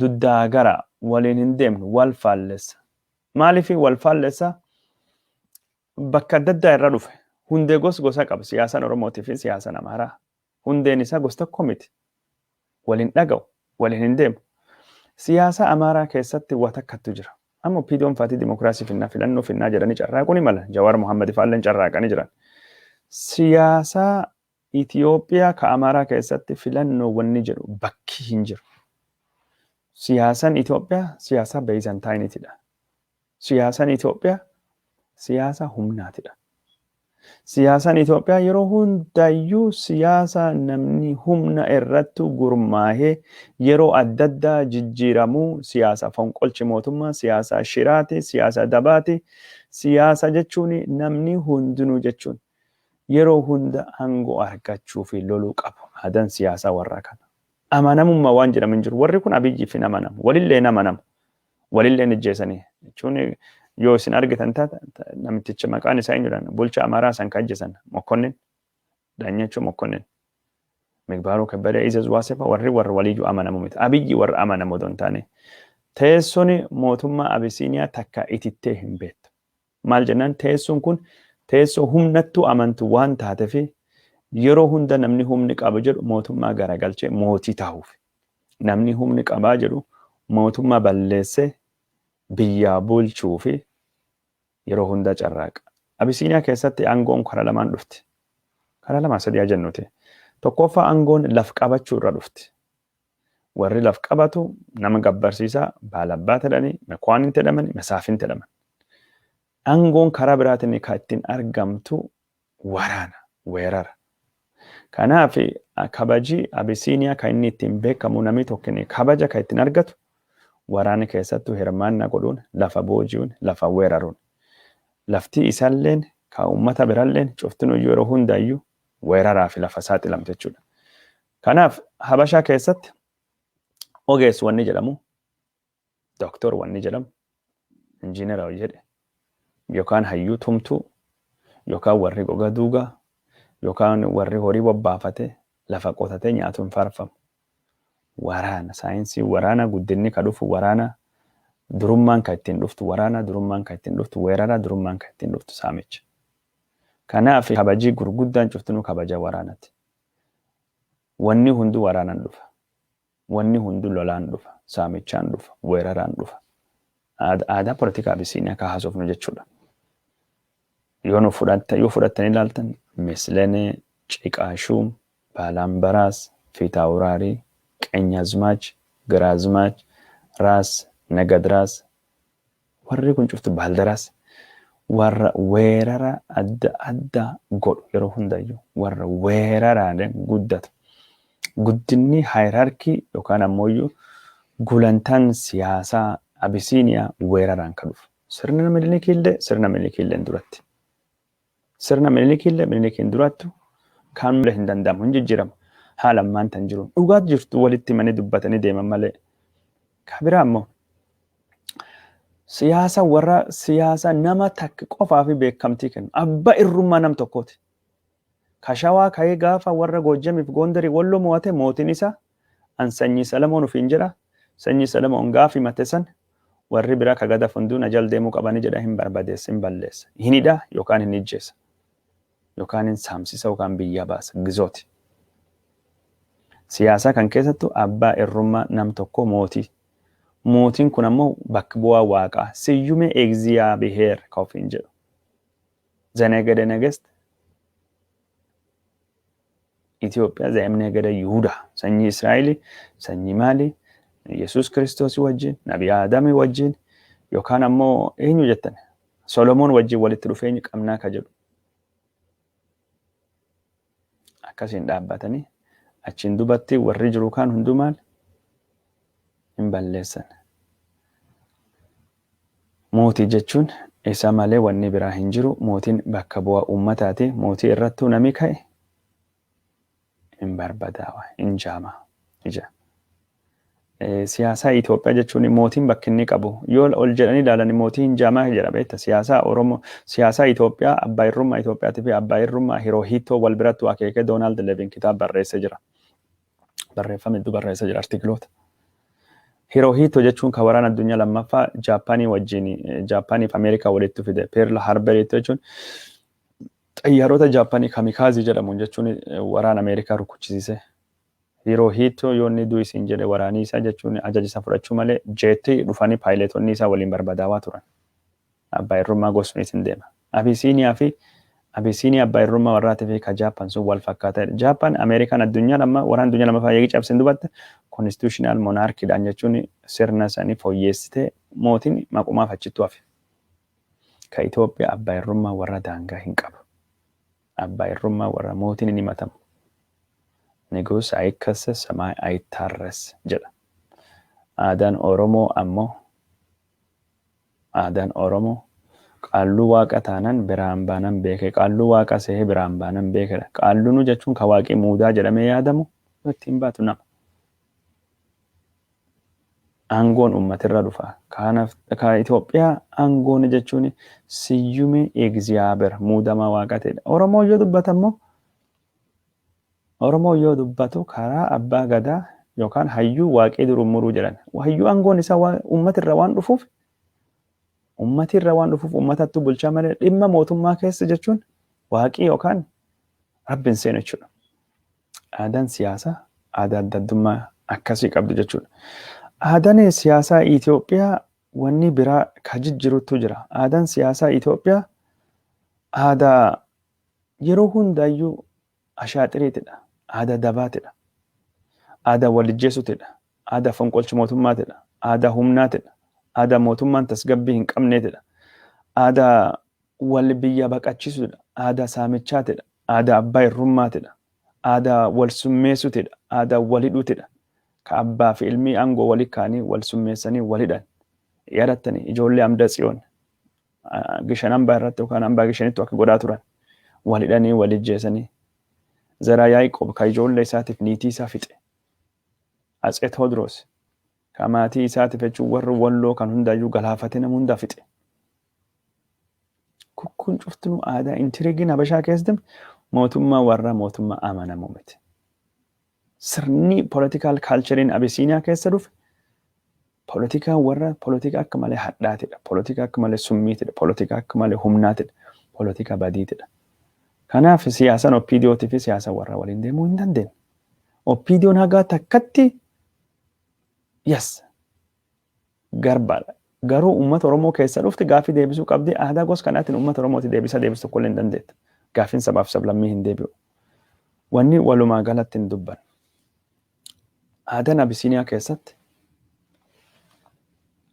duddaa gara waliin hin deemnu wal faallessa. Maaliif wal faallessa? Bakka adda addaa irra dhufe. Hundee gosa qaba siyaasaan Oromootii fi siyaasaan Amaaraa. Hundeen isaa gosa tokko miti. Waliin dhaga'u, waliin hin deemu. Siyaasa Amaaraa keessatti waa takkatu jira. Amma OPDO'n faatii dimokiraasii filannoo finnaa jedhanii carraaquu ni mala. Jawaar Mohaammed faalleen carraaqanii jiran. Siyaasa Itoophiyaa ka Amaaraa keessatti filannoo wanni jedhu bakki hin jiru. Siyaasaan Itoophiyaa siyaasa Beezantaayiniitidha. Siyaasaan Itoophiyaa siyaasa humnaatidha. Siyaasaan Itoophiyaa yeroo hundayyuu siyaasa namni humna irratti gurmaahee yeroo adda addaa jijjiiramuu siyaasa fonqolchi mootummaa, siyaasa shiraati, siyaasa dabaati, siyaasa jechuun namni hundinuu jechuun yeroo hunda aangoo argachuu fi loluu qabu. Aadaan siyaasaa warra kana. amanamummaa waan jedhamu hin jiru. Warri kun Abiyyiif hin amanamu. Walillee hin amanamu. Walillee hin ajjeesanii. Jechuun yoo isin argitan taata namticha maqaan isaa eenyudhaan bulchaa Amaaraa san kan ajjeesan Mokkonnin Daanyachuu Mokkonnin Migbaaruu Kebbadee Izaz Waasefa warri waliyyuu amanamu miti. Abiyyi warra amanamu odoo hin taane teessoon mootummaa Abisiiniyaa takka itittee hin beektu. Maal jennaan teessoon kun teessoo humnattuu amantu waan taateef yeroo hunda namni humni qaba jedhu mootummaa garagalchee mootii ta'uuf. Namni humni qabaa jedhu mootummaa balleessee biyyaa bulchuu fi yeroo hunda carraaqa. Abisiiniyaa keessatti aangoon karaa lamaan dhufti. Karaa lamaa sadii jennuuti. Tokkoffaa aangoon laf qabachuu irra dhufti. Warri laf qabatu nama gabbarsiisaa baalabbaa jedhanii mekwaanin jedhamani mesaafin jedhaman. Aangoon karaa biraatiin kan ittiin argamtu waraana weerara. Kanaaf kabajii Abisiiniyaa kan inni ittiin beekamu namni tokko kabaja kan ittiin argatu waraana keessattuu hirmaannaa godhuun lafa booji'uun lafa weeraruun. Lafti isaalleen kan uummata biraalleen cuftin yeroo hundayyuu weeraraa fi lafa saaxilamte jechuudha. Kanaaf Habashaa keessatti ogeessi wanni jedhamu, doktor wanni jedhamu, injiinera jedhe, yookaan hayyuu tumtuu, yookaan warri goga duugaa, yookaan warri horii bobbaafate lafa qotatee nyaatuun faarfamu. Waraana saayinsii waraana guddinni ka dhufu waraana durummaan kan ittiin dhuftu waraana durummaan kan ittiin dhuftu weerara durummaan kan ittiin dhuftu saamicha. Kanaaf kabajii gurguddaan cuftinuu kabaja waraanati. Wanni hundu waraanaan dhufa. Wanni hundu lolaan dhufa. Saamichaan dhufa. Weeraraan dhufa. Aadaa politikaa Abisiiniyaa kan haasofnu jechuudha. Yoo fudhattanii ilaaltan Mislenee, Ciqaashuum, Baalambaaraas, Fiitaawuraarii, Qeenyazmaach, Giraazmaach, Raas, Nagadiraas warri kun cuftu Baaldaraas warra weerara adda addaa godhu yeroo hundayyuu warra weeraraan guddatu. Guddinni haayiraarkii yookaan ammoo gulantaan siyaasaa Abisiiniyaa weeraraan kan dhufu. Sirna Minilikillee duratti. Sirna Minilikiin durattu kan malee hin danda'amu hin jijjiiramu. Haala ammaan tan jiru. Dhugaat jirtu walitti manii dubbatanii deeman malee. Kabiraa ammoo siyaasa nama takka qofaa fi beekamtii kennu. Abbaa irrummaa nam tokkooti. Kashawaa ka'ee gaafa warra Goojjamiif Gondarii Walloo mo'ate mootiin isaa an sanyii Salamoon ofiin jedha. Sanyii Salamoon gaafi mate san warri biraa kagada funduun ajal deemuu qabanii jedha hin barbadeessa hin balleessa. Hin hidhaa yookaan hin ijjeessa. Yookaan hin saamsisa yookaan biyya baasa gizooti. Siyaasa kan keessattu abbaa irrummaa nam tokko mootii. Mootiin kun ammoo bakka bu'aa waaqaa siyyume egziyaabiheer kan ofiin jedhu. Zanegede negest Itoophiyaa Zanegede Yihudaa sanyii Israa'elii sanyii maalii Yesuus Kiristoos wajjin Nabii Aadamii wajjin yookaan ammoo eenyu jettan Solomoon wajjin walitti dhufeenyi qabnaa ka jedhu. Akkasiin dhaabbatanii achiin dubatti warri jiru kaan hunduu maal hin balleessan. Mootii jechuun isa malee wanni biraa hin jiru. Mootiin bakka bu'aa uummataati. Mootii irrattuu nami ka'e hin barbadaawa hin jaama ija. Siyaasaa Itoophiyaa jechuun mootiin bakki inni qabu yoo ol jedhanii ilaalan mootii hin jaamaa jedha beekta. Siyaasaa Oromoo siyaasaa Itoophiyaa abbaa irrummaa Itoophiyaatii fi abbaa irrummaa Hirohiitoo wal birattu akeekee Doonaald Leevin kitaaba barreessee jira. Barreeffame hedduu barreessee jira artikiloota. Hirohiitoo jechuun kan waraana addunyaa lammaffaa Jaappaanii wajjin Jaappaanii fi Ameerikaa walitti fide. Pearl Harbor jechuun xayyaarota Jaappaanii kamikaazii jedhamuun jechuun waraana Ameerikaa rukuchisiise. Hirohiitoo yoo inni du'u isiin jedhe waraanii isaa jechuun ajaja isa fudhachuu malee jeetii dhufanii paayileetonni isaa waliin barbadaawaa turan. Abbaa irrummaa gosni isin deema. Abisiiniyaa abbaa irrummaa warraatii fi ka Jaappaan sun wal fakkaata. Jaappaan Ameerikaan addunyaa waraana addunyaa lammaffaa eegi cabsin dubatte konstitushinaal monarkiidhaan jechuun sirna isaanii fooyyeessitee mootiin maqumaaf achittuu hafe. Ka Itoophiyaa abbaa irrummaa warra daangaa hin qabu. Abbaa irrummaa warra mootiin hin himatamu. Nigus ayikasa samay ayittarres jedha. Aadaan Oromoo qaalluu waaqa taanan biraan baanan beeke. Qaalluu waaqa sehee biraan baanan beekedha. Qaalluun jechuun ka waaqii muudaa jedhamee yaadamu ittiin baatu nama. aangoon uummatirra dhufa. Kanaaf ka Itoophiyaa aangoon jechuun siyyumee egziyaaber muudamaa waaqateedha. Oromoo yoo dubbatu karaa abbaa gadaa yookaan hayyuu waaqee durumuruu jedhan. Hayyuu aangoon isaa uummatirra waan dhufuuf uummatattu bulchaa malee dhimma mootummaa keessa jechuun waaqii yookaan rabbiin seenu jechuudha. Aadaan siyaasaa aadaa adda addummaa akkasii qabdu jechuudha. Aadaan siyaasaa Itoophiyaa wanni biraa ka jijjirutu jira. Aadaan siyaasaa Itoophiyaa aadaa yeroo hundaayyuu ashaaxiriitidha. Aadaa dabaatidha. Aadaa walijjeessutidha. Aadaa fonqolcha mootummaatidha. Aadaa humnaatidha. Aadaa mootummaan tasgabbii hin qabneetidha. Aadaa wal biyya baqachiisudha. Aadaa saamichaatidha. Aadaa abbaa hirrummaatidha. Aadaa wal summeessutidha. Aadaa wal hidhuutidha. Ka abbaa fi ilmii aangoo walii kaanii wal summeessanii wal hidhan. Yaadattanii ijoollee Amda Tsiyoon gishan hambaa irratti yookaan hambaa gishanitti akka godhaa turan wal hidhanii wal ijjeessanii. Zaraa Yaaqoob ka ijoollee isaatiif niitii isaa fixe. Atsee Tewoodiroos ka maatii isaatiif jechuun warri walloo kan hundaayyuu galaafatee nama hundaa fixe. Kun cuftinuu aadaa intirigiin Habashaa keessatti mootummaa warra mootummaa amanamu miti. Sirni political culturein Abisiiniyaa keessa dhufe politikaan warra politika akka malee hadhaatidha. Politika akka malee summiitidha. Politika akka malee humnaatidha. Politika badiitidha. Kanaaf siyaasaan OPDOtii fi siyaasa warra waliin deemuu hin dandeenye. OPDOon hagaa takkatti garbaadha. Garuu uummata Oromoo keessa dhufti gaaffii deebisuu qabdi. Aadaa gosa kanaatiin uummata Oromooti deebisu tokko illee hin dandeetta. Gaaffiin sabaaf sablammii hin deebi'u. Wanni walumaa galatti hin dubban. Aadaan Abisiiniyaa keessatti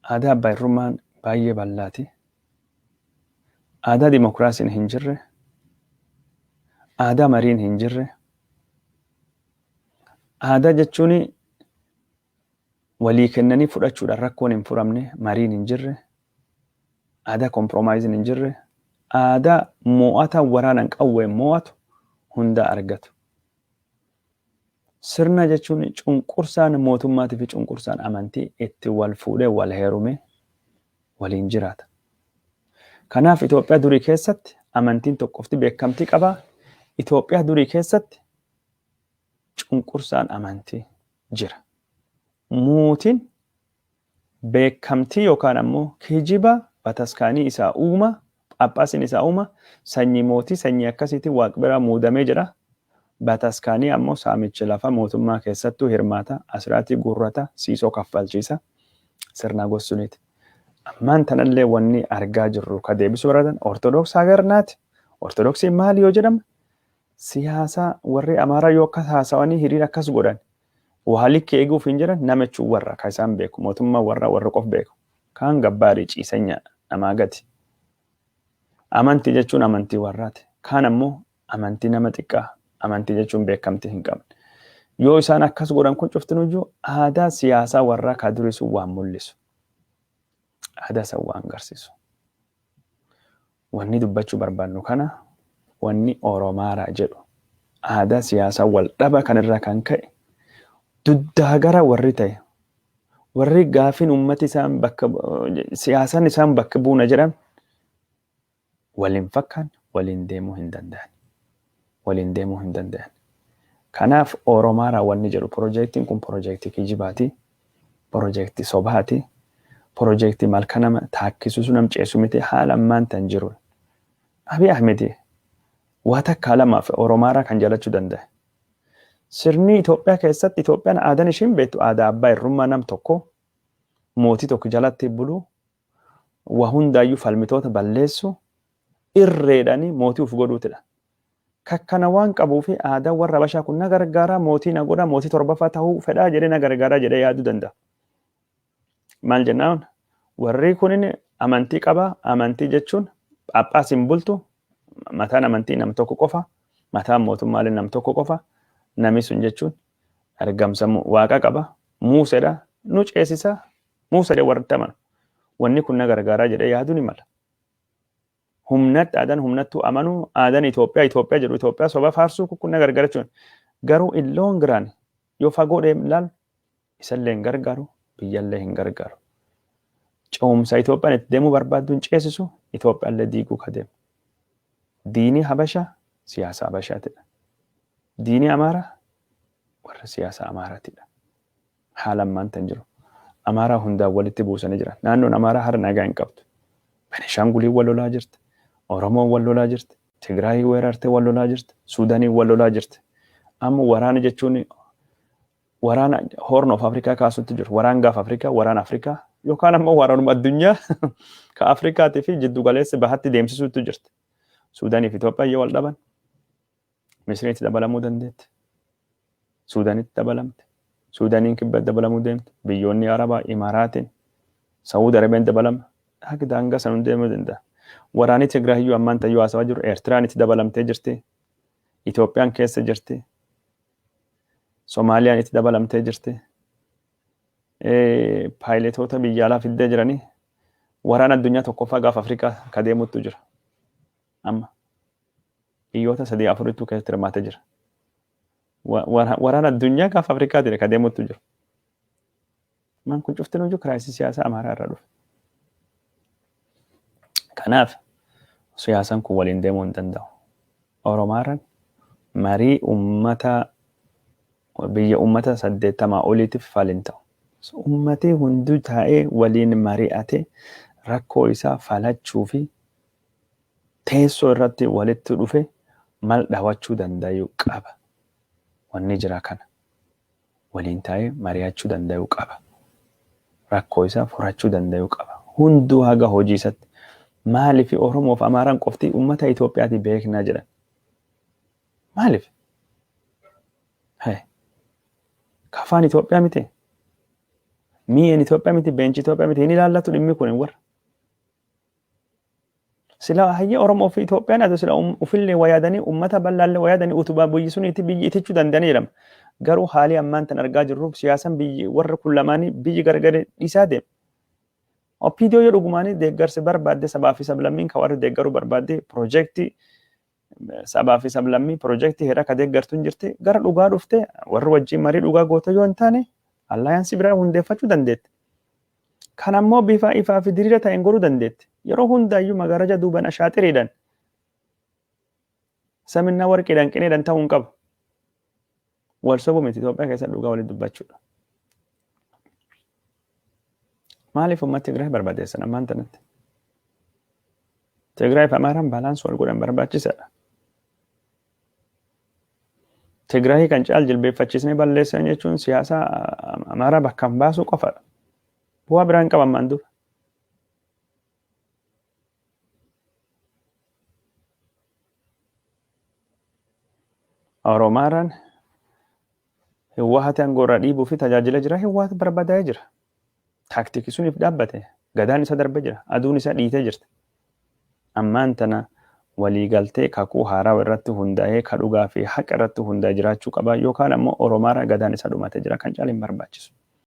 aadaa abbaa hirrummaan baay'ee bal'aati. Aadaa dimokiraasiin hin jirre. Aadaa mariin hin jirre. Aadaa jechuun walii kennanii fudhachuudhaan rakkoon hin furamne mariin hin jirre. Aadaa kompromaayiziin hin jirre. Aadaa mo'ataa waraanaan qawween mo'atu hunda argatu. Sirna jechuun cunqursaan mootummaatii fi cunqursaan amantii itti wal fuudhee wal heerume waliin jiraata. Kanaaf Itoophiyaa durii keessatti amantiin tokkofti beekamtii qaba. Itoophiyaa durii keessatti cunqursaan amantii jira. Mootiin beekamtii yookaan ammoo kijiba bataskaanii isaa uuma, Phaaphaasiin isaa uuma, sanyii mootii sanyii akkasiitiin Waaqa biraa muudamee jira. Bataskaanii ammoo saamichi lafa mootummaa keessattuu hirmaata, asiraatii gurrata, siisoo kaffalchiisa, sirna gossuniiti. Ammaan tanallee wanni argaa jirru ka deebisuu barbaadan Ortodoksii agarnaati. Ortodoksiin maali yoo jedhama? Siyaasa warri Amaaraa yoo akkas haasawanii hiriira akkas godhan waalitti eeguuf hin jiran namichuu warra ka isaan beeku. Mootummaa warra qof beeku. Kaan gabbaarii ciisanya namaa gati. Amantii jechuun amantii warraati. Kaan ammoo amantii nama xiqqaa. Amantii jechuun beekamtii hin qabne. Yoo isaan akkas godhan kun cuftinuyyuu aadaa siyaasaa warraa ka durisu waan mul'isu. Aadaa san waan agarsiisu. Wanni dubbachuu barbaannu kana wanni Oromaaraa jedhu aadaa siyaasaa wal dhaba kanarraa kan ka'e duddaa gara warri ta'e warri gaafiin uummati isaan bakka siyaasaan isaan bakka buuna jedhan waliin fakkaan waliin deemuu hin danda'an. Waliin deemuu hin danda'an. Kanaaf Oromaaraa wanni jedhu piroojeektiin kun piroojeektii kijibaati. Piroojeektii sobaati. Piroojeektii malka nama taakkisuusu nam ceesu miti haala ammaan tan jiru. Abiy Ahmed waa takkaa lamaaf Oromaaraa kan jalachuu danda'a. Sirni Itoophiyaa keessatti Itoophiyaan aadaan ishiin beektu aadaa abbaa hirrummaa nam tokko mootii tokko jalatti bulu waa hundaayyuu falmitoota balleessu irreedhanii mootii uf godhuutidha. Kakkana waan qabuufi aadaa warra Habashaa kun na gargaaraa mootii na godha mootii torbaffaa ta'uu fedhaa jedhee na gargaaraa jedhee yaaduu danda'a. Maal jennaan warri kunin amantii qaba. Amantii jechuun Phaaphaasiin bultu mataan amantii nam tokko qofa. Mataan mootummaalee nam tokko qofa. Nami sun jechuun argamsa waaqa qaba. Muusedha nu ceesisa. Muusedha warri amanu. Wanni kun na gargaaraa jedhee yaaduu ni mala. Humnatti aadaan humnattuu amanuu aadaan Itoophiyaa jedhu Itoophiyaa soba faarsuu kun na gargaara jechuun garuu illoon giraan yoo fagoo deemu ilaalu isallee hin gargaaru biyyallee hin gargaaru. Ce'umsa Itoophiyaan itti deemuu barbaaddu hin ceesisu Itoophiyaallee diiguu ka deemu. Diinii Habashaa siyaasa Habashaatidha. Diinii Amaaraa warra siyaasa Amaaraatidha. Haala ammaan tan jiru. Amaaraa hundaan walitti buusanii jiran. Naannoon Amaaraa har'a nagaa hin qabdu. Benishaanguliin wal lolaa jirti. Oromoon wal lolaa jirti. Tigraayii weerartee wal lolaa jirti. Suudaanii wal lolaa jirti. Amma waraana jechuun waraana Horn of Afrikaa kaasutti jiru. Waraan gaaf Afrikaa, waraan Afrikaa yookaan ammoo waraanuma addunyaa ka Afrikaatii fi jiddu galeessa bahatti deemsisuutu jirti. Suudaanii fi Itoophiyaan yoo wal dhaban Misiriitti dabalamuu dandeetti. Suudaanitti dabalamte. Suudaaniin kibbatti dabalamuu deemte. Biyyoonni Arabaa, Imaaraatiin, Saawud Arabiyaan dabalama. Akka daangaa sanuun deemuu danda'a. Waraanni Tigraayiyyuu ammaan tayyuu haasawaa jiru. Eertiraan itti dabalamtee jirti. Itoophiyaan keessa jirti. Soomaaliyaan itti dabalamtee jirti. Paayiletoota biyya alaa fiddee jiranii waraana addunyaa tokkoffaa gaaf Afrikaa ka deemuttu jira. Amma biyyoota 3-4 keessatti hirmaatee jira. Waraana addunyaa gaaf Afrikaati ka deemuttu jira. Man kun cuftinuu jiru kiraayisii siyaasaa Amaaraa irraa dhufe. Kanaaf siyaasaan kun waliin deemuu hin danda'u. Oromaaraan marii biyya uummata 80 oliitiif falin ta'u. Uummatni hunduu taa'ee waliin mari'ate rakkoo isaa falachuu fi teessoo irratti walitti dhufe mal dhaawachuu danda'uu qaba. Wanni jira kana. Waliin taa'ee mari'achuu danda'uu qaba. Rakkoo isaa furachuu danda'uu qaba. Hunduu haga hojii isaatti. Maaliif Oromoo fi Amaaraan qofti uummata Itoophiyaati beeknaa jedhan? Maaliif? Kafaan Itoophiyaa miti. Mi'een Itoophiyaa miti, beenchi Itoophiyaa miti. Hin ilaallatu dhimmi kun warra. Sila hayya Oromoo fi Itoophiyaan haa ta'u sila ufillee wayaadanii uummata bal'aallee wayaadanii utubaa biyyi suniitti biyyi itichuu danda'anii jedhama. Garuu haalii ammaan tan argaa jirru siyaasaan biyyi warra kun lamaanii biyyi gargar dhiisaa deema. Opiidiyoo yoo dhugumaanii deeggarsi barbaadde sabaa fi sablammiin ka warri deeggaruu barbaadde piroojeektii sabaa fi sablammii piroojeektii heera ka deeggartu hin jirti gara dhugaa dhufte warri wajjin marii dhugaa goota yoo hin taane allaayansii biraa hundeeffachuu dandeetti. Kan ammoo bifa ifaa fi diriira ta'een godhuu dandeetti. Yeroo hundaayyuu magaraja duuban ashaaxiriidhaan saminaa warqiidhaan qineedhaan ta'uu hin qabu. Wal sobuu miti Itoophiyaa keessatti dhugaa waliin dubbachuudha. Maaliif uummata Tigraay barbaadeessan ammaan tanatti? Tigraay fi Amaaraan baalaansii wal godhan barbaachisaadha. Tigraay kan caal jilbeeffachiisnee balleessan jechuun siyaasa Amaaraa bakka hin baasuu qofaadha. Bu'aa biraan qaban maan dura. Oromaaraan Hiwwaata aangoorraa dhiibuu fi tajaajila jira. Hiwwaata barbaadaa jira. Taaktikii suniif dhaabbate. Gadaan isa darbee jira. Aduun isa dhiitee jirti. Ammaan tana waliigaltee kakuu haaraa irratti hundaa'ee ka dhugaa fi haqa irratti hundaa'ee jiraachuu qaba yookaan ammoo Oromaaraa gadaan isa dhumatee jira kan caaliin barbaachisu.